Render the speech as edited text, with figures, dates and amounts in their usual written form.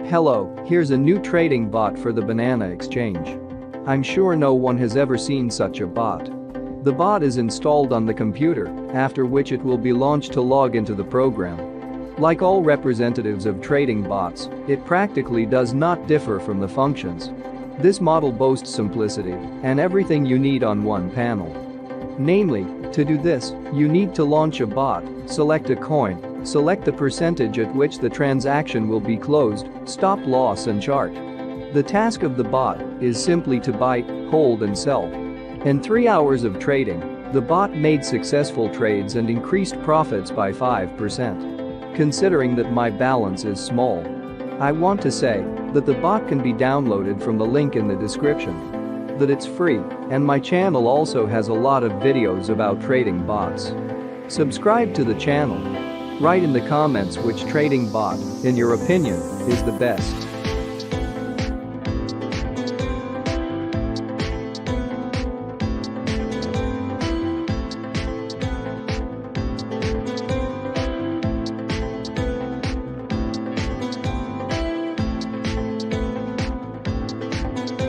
Hello, here's a new trading bot for the banana exchange. I'm sure no one has ever seen such a bot. The bot is installed on the computer, after which it will be launched to log into the program. Like all representatives of trading bots, it practically does not differ from the functions. This model boasts simplicity and everything you need on one panel. Namely, to do this, you need to launch a bot, select a coin, select the percentage at which the transaction will be closed, stop loss and chart. The task of the bot is simply to buy, hold and sell. In 3 hours of trading, the bot made successful trades and increased profits by 5%. Considering that my balance is small, I want to say that the bot can be downloaded from the link in the description. That it's free, and my channel also has a lot of videos about trading bots. Subscribe to the channel. Write in the comments which trading bot, in your opinion, is the best.